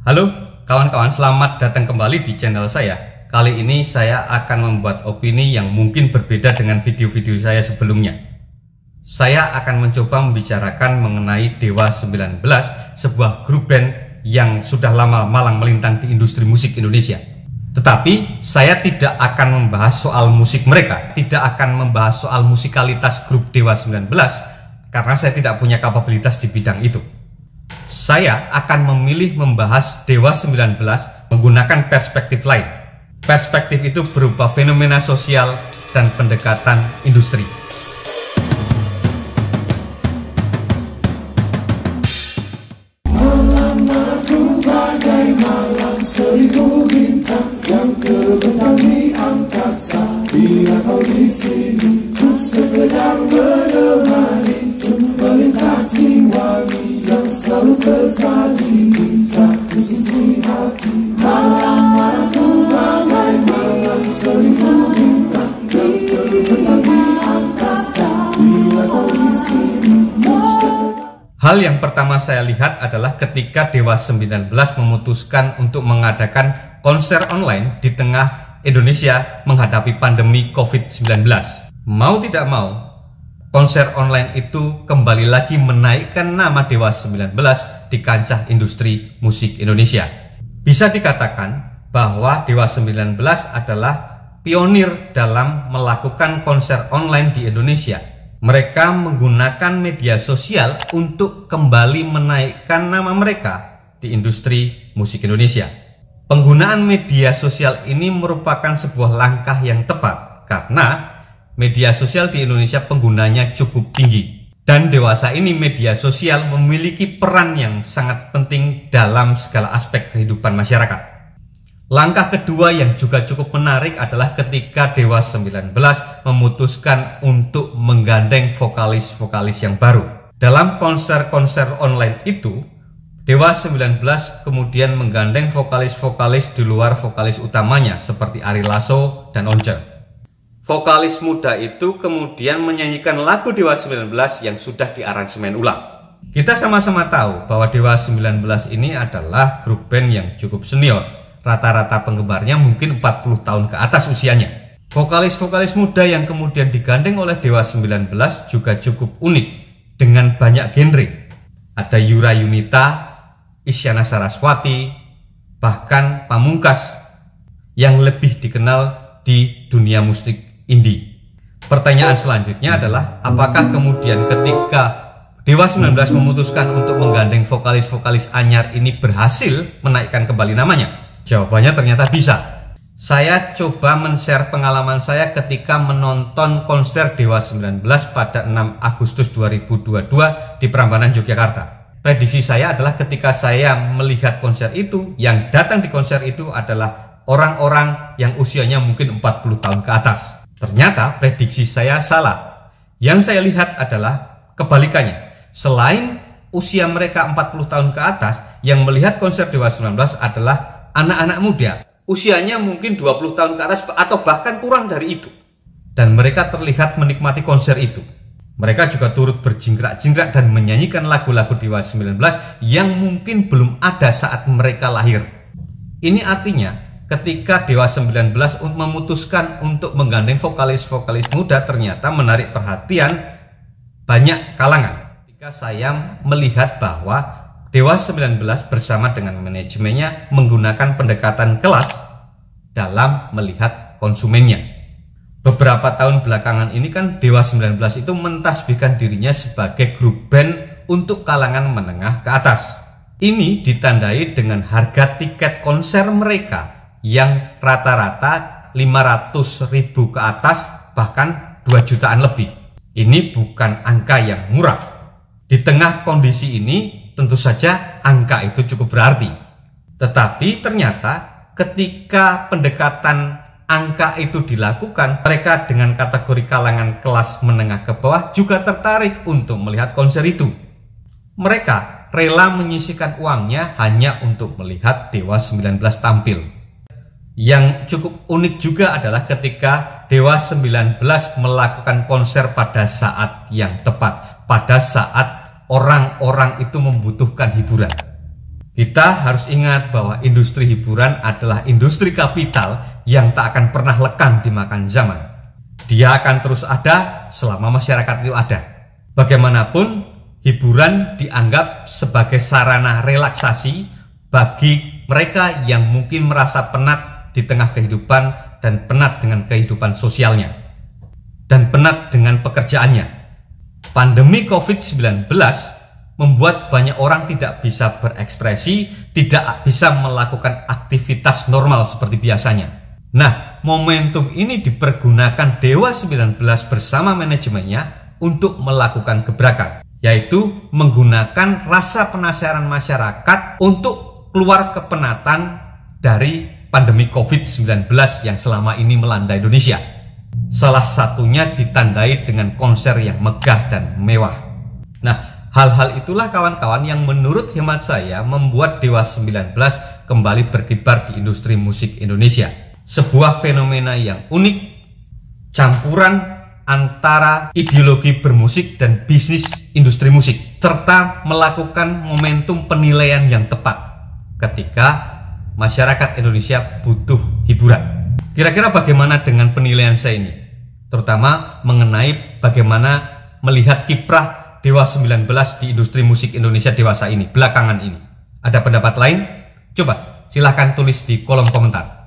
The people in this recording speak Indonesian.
Halo kawan-kawan, selamat datang kembali di channel saya. Kali ini saya akan membuat opini yang mungkin berbeda dengan video-video saya sebelumnya. Saya akan mencoba membicarakan mengenai Dewa 19, sebuah grup band yang sudah lama malang melintang di industri musik Indonesia. Tetapi saya tidak akan membahas soal musik mereka, tidak akan membahas soal musikalitas grup Dewa 19, karena saya tidak punya kapabilitas di bidang itu. Saya akan memilih membahas Dewa 19 menggunakan perspektif lain. Perspektif itu berupa fenomena sosial dan pendekatan industri. Malam-malamku bagai malam seribu bintang yang terbentang di angkasa. Bila kau di sini, untuk sekedar menemani, untuk melintasi wangi yang selalu tersaji di satu sisi hati. Malam-malamku bagai malam seribu bintang yang terbentang di angkasa. Bila kau di sini, untuk sekedar. Hal yang pertama saya lihat adalah ketika Dewa 19 memutuskan untuk mengadakan konser online di tengah Indonesia menghadapi pandemi COVID-19. Mau tidak mau, konser online itu kembali lagi menaikkan nama Dewa 19 di kancah industri musik Indonesia. Bisa dikatakan bahwa Dewa 19 adalah pionir dalam melakukan konser online di Indonesia. Mereka menggunakan media sosial untuk kembali menaikkan nama mereka di industri musik Indonesia. Penggunaan media sosial ini merupakan sebuah langkah yang tepat karena media sosial di Indonesia penggunanya cukup tinggi. Dan dewasa ini media sosial memiliki peran yang sangat penting dalam segala aspek kehidupan masyarakat. Langkah kedua yang juga cukup menarik adalah ketika Dewa 19 memutuskan untuk menggandeng vokalis-vokalis yang baru. Dalam konser-konser online itu, Dewa 19 kemudian menggandeng vokalis-vokalis di luar vokalis utamanya seperti Ari Lasso dan Once. Vokalis muda itu kemudian menyanyikan lagu Dewa 19 yang sudah diaransemen ulang. Kita sama-sama tahu bahwa Dewa 19 ini adalah grup band yang cukup senior. Rata-rata penggemarnya mungkin 40 tahun ke atas usianya. Vokalis-vokalis muda yang kemudian digandeng oleh Dewa 19 juga cukup unik dengan banyak genre. Ada Yura Yunita, Isyana Saraswati, bahkan Pamungkas yang lebih dikenal di dunia musik indie. Pertanyaan selanjutnya adalah apakah kemudian ketika Dewa 19 memutuskan untuk menggandeng vokalis-vokalis anyar ini berhasil menaikkan kembali namanya? Jawabannya ternyata bisa. Saya coba men-share pengalaman saya ketika menonton konser Dewa 19 pada 6 Agustus 2022 di Prambanan, Yogyakarta. Prediksi saya adalah ketika saya melihat konser itu, yang datang di konser itu adalah orang-orang yang usianya mungkin 40 tahun ke atas. Ternyata prediksi saya salah. Yang saya lihat adalah kebalikannya. Selain usia mereka 40 tahun ke atas, yang melihat konser Dewa 19 adalah anak-anak muda. Usianya mungkin 20 tahun ke atas atau bahkan kurang dari itu. Dan mereka terlihat menikmati konser itu. Mereka juga turut berjingkrak-jingkrak dan menyanyikan lagu-lagu Dewa 19 yang mungkin belum ada saat mereka lahir. Ini artinya ketika Dewa 19 memutuskan untuk menggandeng vokalis-vokalis muda ternyata menarik perhatian banyak kalangan. Ketika saya melihat bahwa Dewa 19 bersama dengan manajemennya menggunakan pendekatan kelas dalam melihat konsumennya. Beberapa tahun belakangan ini kan Dewa 19 itu mentasbihkan dirinya sebagai grup band untuk kalangan menengah ke atas. Ini ditandai dengan harga tiket konser mereka yang rata-rata 500.000 ke atas, bahkan 2 jutaan lebih. Ini bukan angka yang murah. Di tengah kondisi ini tentu saja angka itu cukup berarti. Tetapi ternyata ketika pendekatan angka itu dilakukan, mereka dengan kategori kalangan kelas menengah ke bawah juga tertarik untuk melihat konser itu. Mereka rela menyisihkan uangnya hanya untuk melihat Dewa 19 tampil. Yang cukup unik juga adalah ketika Dewa 19 melakukan konser pada saat yang tepat, pada saat orang-orang itu membutuhkan hiburan. Kita harus ingat bahwa industri hiburan adalah industri kapital yang tak akan pernah lekang dimakan zaman. Dia akan terus ada selama masyarakat itu ada. Bagaimanapun, hiburan dianggap sebagai sarana relaksasi bagi mereka yang mungkin merasa penat di tengah kehidupan dan penat dengan kehidupan sosialnya dan penat dengan pekerjaannya. Pandemi COVID-19 membuat banyak orang tidak bisa berekspresi, tidak bisa melakukan aktivitas normal seperti biasanya. Nah, momentum ini dipergunakan Dewa 19 bersama manajemennya untuk melakukan gebrakan, yaitu menggunakan rasa penasaran masyarakat untuk keluar kepenatan dari pandemi COVID-19 yang selama ini melanda Indonesia. Salah satunya ditandai dengan konser yang megah dan mewah. Nah, hal-hal itulah kawan-kawan yang menurut hemat saya membuat Dewa 19 kembali berkibar di industri musik Indonesia. Sebuah fenomena yang unik, campuran antara ideologi bermusik dan bisnis industri musik, serta melakukan momentum penilaian yang tepat ketika masyarakat Indonesia butuh hiburan. Kira-kira bagaimana dengan penilaian saya ini? Terutama mengenai bagaimana melihat kiprah Dewa 19 di industri musik Indonesia dewasa ini, belakangan ini. Ada pendapat lain? Coba silahkan tulis di kolom komentar.